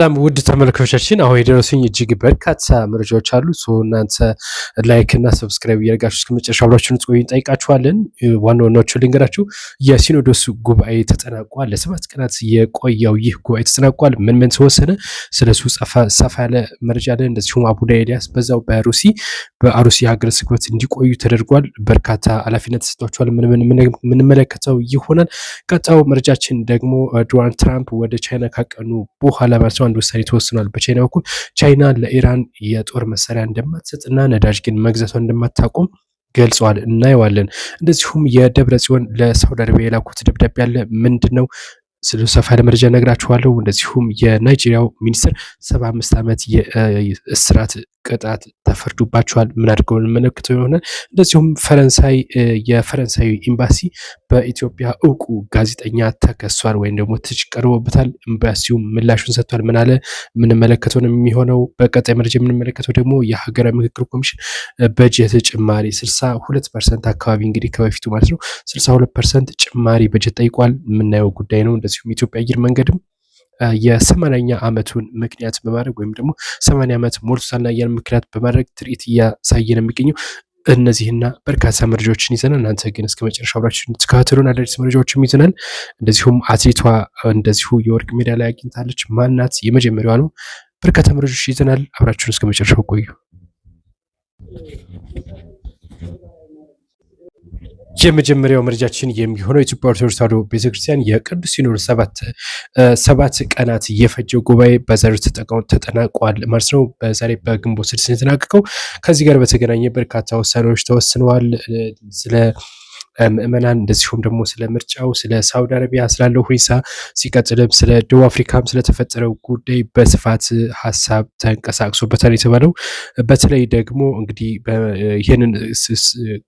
ውድ ተመልካቾቻችን አሁን የደረሱኝ እጅግ በርካታ መረጃዎች አሉ። እናንተ ላይክ እና ሰብስክራይብ እያደረጋችሁ እስከ መጨረሻው አብራችሁን እንድትቆዩ እንጠይቃችኋለን። ዋና ዋናዎቹን ልንገራችሁ። የሲኖዶሱ ጉባኤ ተጠናቋል። ለ7 ቀናት የቆየው ይህ ጉባኤ ተጠናቋል። ምን ተወሰነ? ስለሱ ሰፋ ያለ መረጃ አለ። እንደዚሁም አቡነ ኤልያስ በዛው በአሩሲ ሀገረ ስብከት እንዲቆዩ ተደርጓል። በርካታ ኃላፊነት ተሰጥቷቸዋል። ምንመለከተው ይሆናል። ቀጣዩ መረጃችን ደግሞ ዶናልድ ትራምፕ ወደ ቻይና ካቀኑ በኋላ ማለት አንድ ውሳኔ ተወስኗል። በቻይና በኩል ቻይና ለኢራን የጦር መሳሪያ እንደማትሰጥና ነዳጅ ግን መግዛቷን እንደማታቆም ገልጸዋል። እናየዋለን። እንደዚሁም የደብረ ጽዮን ለሳውዲ አረቢያ የላኩት ደብዳቤ ያለ ምንድነው? ስለ ሰፋ ያለ መረጃ ነግራችኋለሁ። እንደዚሁም የናይጄሪያው ሚኒስትር 75 ዓመት የእስራት ቅጣት ተፈርዶባቸዋል። ምን አድርገው እንመለከተው ይሆናል። እንደዚሁም የፈረንሳይ ኤምባሲ በኢትዮጵያ እውቁ ጋዜጠኛ ተከሷል ወይም ደግሞ ትችት ቀርቦበታል። ኤምባሲው ምላሹን ሰጥቷል። ምን አለ? የምንመለከተው ነው የሚሆነው። በቀጣይ መረጃ የምንመለከተው ደግሞ የሀገራዊ ምክክር ኮሚሽን በጀት ጭማሪ 62% አካባቢ እንግዲህ ከበፊቱ ማለት ነው 62% ጭማሪ በጀት ጠይቋል። የምናየው ጉዳይ ነው። እንደዚሁም የኢትዮጵያ አየር መንገድም የ80ኛ ዓመቱን ምክንያት በማድረግ ወይም ደግሞ 80 ዓመት ሞልቶታል አየር ምክንያት በማድረግ ትርኢት እያሳየ ነው የሚገኘው። እነዚህና በርካታ መረጃዎችን ይዘናል። እናንተ ግን እስከ መጨረሻ አብራችሁ እንድትከታተሉን አዳዲስ መረጃዎችም ይዘናል። እንደዚሁም አትሌቷ እንደዚሁ የወርቅ ሜዳሊያ አግኝታለች። ማናት? የመጀመሪያዋ ነው። በርካታ መረጃዎች ይዘናል። አብራችሁን እስከ መጨረሻው ቆዩ። የመጀመሪያው መረጃችን የሚሆነው የኢትዮጵያ ኦርቶዶክስ ተዋሕዶ ቤተክርስቲያን የቅዱስ ሲኖዶስ ሰባት ቀናት የፈጀው ጉባኤ በዛሬው ተጠናቋል ማለት ነው። በዛሬ በግንቦት 6 የተጠናቀቀው። ከዚህ ጋር በተገናኘ በርካታ ውሳኔዎች ተወስነዋል። ስለ ምእመናን እንደዚሁም ደግሞ ስለ ምርጫው፣ ስለ ሳውዲ አረቢያ ስላለው ሁኔታ፣ ሲቀጥልም ስለ ደቡብ አፍሪካም ስለተፈጠረው ጉዳይ በስፋት ሀሳብ ተንቀሳቅሶበታል የተባለው። በተለይ ደግሞ እንግዲህ ይህንን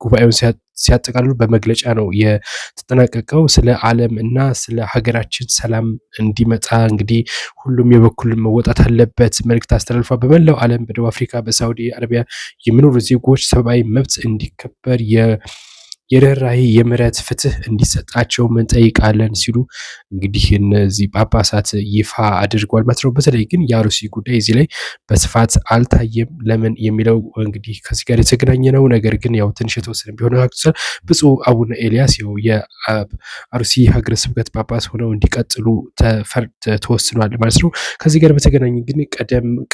ጉባኤውን ሲያጠቃልሉ በመግለጫ ነው የተጠናቀቀው። ስለ ዓለም እና ስለ ሀገራችን ሰላም እንዲመጣ እንግዲህ ሁሉም የበኩልን መወጣት አለበት መልእክት አስተላልፏል። በመላው ዓለም በደቡብ አፍሪካ፣ በሳውዲ አረቢያ የሚኖሩ ዜጎች ሰብአዊ መብት እንዲከበር የርህራሄ የምህረት ፍትህ እንዲሰጣቸው እንጠይቃለን ሲሉ እንግዲህ እነዚህ ጳጳሳት ይፋ አድርጓል ማለት ነው። በተለይ ግን የአሩሲ ጉዳይ እዚህ ላይ በስፋት አልታየም። ለምን የሚለው እንግዲህ ከዚህ ጋር የተገናኘ ነው። ነገር ግን ያው ትንሽ የተወሰነ ቢሆን ብፁዕ አቡነ ኤልያስ የአሩሲ ሀገረ ስብከት ጳጳስ ሆነው እንዲቀጥሉ ተወስኗል ማለት ነው። ከዚህ ጋር በተገናኘ ግን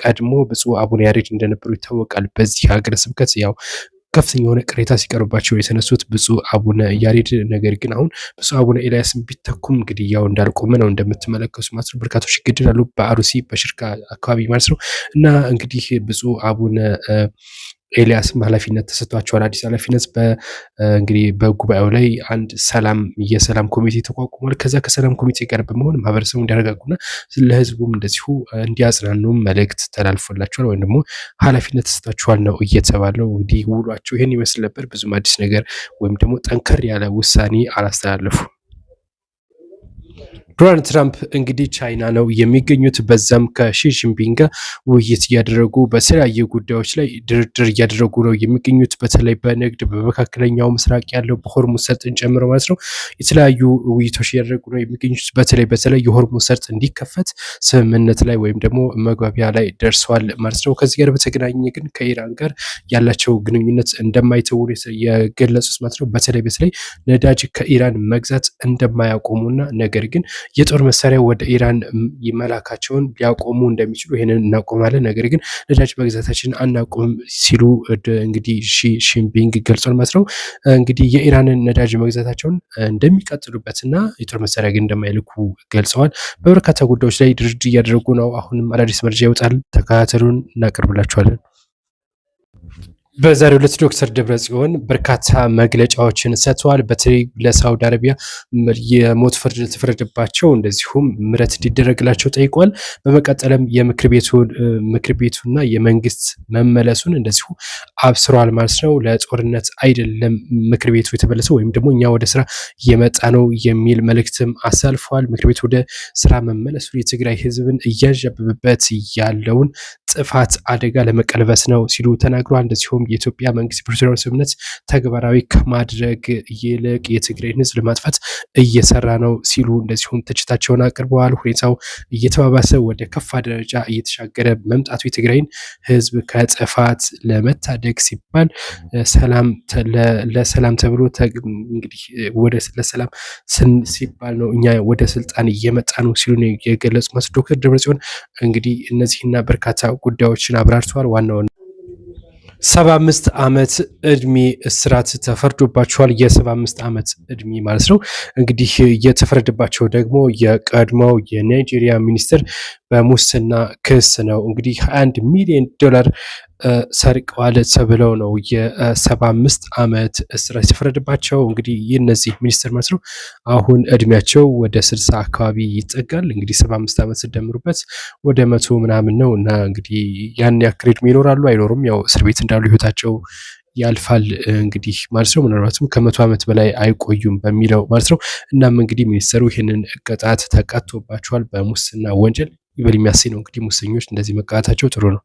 ቀድሞ ብፁዕ አቡነ ያሬድ እንደነበሩ ይታወቃል። በዚህ ሀገረ ስብከት ያው ከፍተኛ የሆነ ቅሬታ ሲቀርባቸው የተነሱት ብፁዕ አቡነ ያሬድ፣ ነገር ግን አሁን ብፁዕ አቡነ ኤልያስን ቢተኩም እንግዲህ ያው እንዳልቆመ ነው እንደምትመለከቱ ማለት ነው። በርካቶች ይገደላሉ በአሩሲ በሽርካ አካባቢ ማለት ነው። እና እንግዲህ ብፁዕ አቡነ ኤልያስም ኃላፊነት ተሰጥቷቸዋል። አዲስ ኃላፊነት እንግዲህ በጉባኤው ላይ አንድ የሰላም ኮሚቴ ተቋቁሟል። ከዛ ከሰላም ኮሚቴ ጋር በመሆን ማህበረሰቡ እንዲያረጋጉና ለህዝቡም እንደዚሁ እንዲያጽናኑ መልእክት ተላልፎላቸዋል ወይም ደግሞ ኃላፊነት ተሰጥቷቸዋል ነው እየተባለው። እንግዲህ ውሏቸው ይህን ይመስል ነበር። ብዙም አዲስ ነገር ወይም ደግሞ ጠንከር ያለ ውሳኔ አላስተላለፉ። ዶናልድ ትራምፕ እንግዲህ ቻይና ነው የሚገኙት። በዛም ከሺ ጂንፒንግ ጋር ውይይት እያደረጉ በተለያዩ ጉዳዮች ላይ ድርድር እያደረጉ ነው የሚገኙት። በተለይ በንግድ፣ በመካከለኛው ምስራቅ ያለው በሆርሙዝ ሰርጥን ጨምሮ ማለት ነው የተለያዩ ውይይቶች እያደረጉ ነው የሚገኙት። በተለይ የሆርሙዝ ሰርጥ እንዲከፈት ስምምነት ላይ ወይም ደግሞ መግባቢያ ላይ ደርሰዋል ማለት ነው። ከዚህ ጋር በተገናኘ ግን ከኢራን ጋር ያላቸው ግንኙነት እንደማይተው የገለጹት ማለት ነው። በተለይ ነዳጅ ከኢራን መግዛት እንደማያቆሙና ነገር ግን የጦር መሳሪያ ወደ ኢራን መላካቸውን ሊያቆሙ እንደሚችሉ ይሄንን እናቆማለን፣ ነገር ግን ነዳጅ መግዛታችን አናቆም ሲሉ እንግዲህ ሺ ጂንፒንግ ገልጿል ማለት ነው። እንግዲህ የኢራንን ነዳጅ መግዛታቸውን እንደሚቀጥሉበትና የጦር መሳሪያ ግን እንደማይልኩ ገልጸዋል። በበርካታ ጉዳዮች ላይ ድርድር እያደረጉ ነው። አሁንም አዳዲስ መረጃ ይወጣል። ተከታተሉን፣ እናቀርብላችኋለን። በዛሬው ዕለት ዶክተር ደብረጽዮን በርካታ መግለጫዎችን ሰጥተዋል። በተለይ ለሳውዲ አረቢያ የሞት ፍርድ ተፈረደባቸው እንደዚሁም ምሕረት እንዲደረግላቸው ጠይቋል። በመቀጠልም የምክር ቤቱና የመንግስት መመለሱን እንደዚሁ አብስሯል ማለት ነው። ለጦርነት አይደለም ምክር ቤቱ የተመለሰው ወይም ደግሞ እኛ ወደ ስራ የመጣ ነው የሚል መልእክትም አሳልፈዋል። ምክር ቤቱ ወደ ስራ መመለሱ የትግራይ ህዝብን እያንዣበበበት ያለውን ጥፋት አደጋ ለመቀልበስ ነው ሲሉ ተናግሯል። እንደዚሁም የኢትዮጵያ መንግስት የፕሪቶሪያውን ስምምነት ተግባራዊ ከማድረግ ይልቅ የትግራይን ህዝብ ለማጥፋት እየሰራ ነው ሲሉ እንደዚሁም ትችታቸውን አቅርበዋል። ሁኔታው እየተባባሰ ወደ ከፋ ደረጃ እየተሻገረ መምጣቱ የትግራይን ህዝብ ከጥፋት ለመታደግ ሲባል ለሰላም ተብሎ እንግዲህ ወደ ለሰላም ሲባል ነው እኛ ወደ ስልጣን እየመጣ ነው ሲሉ የገለጹ ዶክተር ደብረጽዮን እንግዲህ እነዚህና በርካታ ጉዳዮችን አብራርተዋል። ዋናው 75 ዓመት እድሜ እስራት ተፈርዶባቸዋል። የ75 ዓመት እድሜ ማለት ነው። እንግዲህ የተፈረደባቸው ደግሞ የቀድሞው የናይጄሪያ ሚኒስትር በሙስና ክስ ነው። እንግዲህ 21 ሚሊዮን ዶላር ሰርቀዋል ተብለው ነው የ75 ዓመት እስራት የተፈረደባቸው። እንግዲህ የነዚህ ሚኒስትር ማለት ነው አሁን እድሜያቸው ወደ 60 አካባቢ ይጠጋል። እንግዲህ 75 ዓመት ስደምሩበት ወደ 100 ምናምን ነው እና እንግዲህ ያን ያክል እድሜ ይኖራሉ አይኖሩም፣ ያው እስር ቤት እንዳሉ ህይወታቸው ያልፋል እንግዲህ ማለት ነው። ምናልባትም ከ100 ዓመት በላይ አይቆዩም በሚለው ማለት ነው። እናም እንግዲህ ሚኒስትሩ ይህንን ቅጣት ተቀጥቶባቸዋል በሙስና ወንጀል። ይበል የሚያሰኝ ነው እንግዲህ ሙሰኞች እንደዚህ መቀጣታቸው ጥሩ ነው።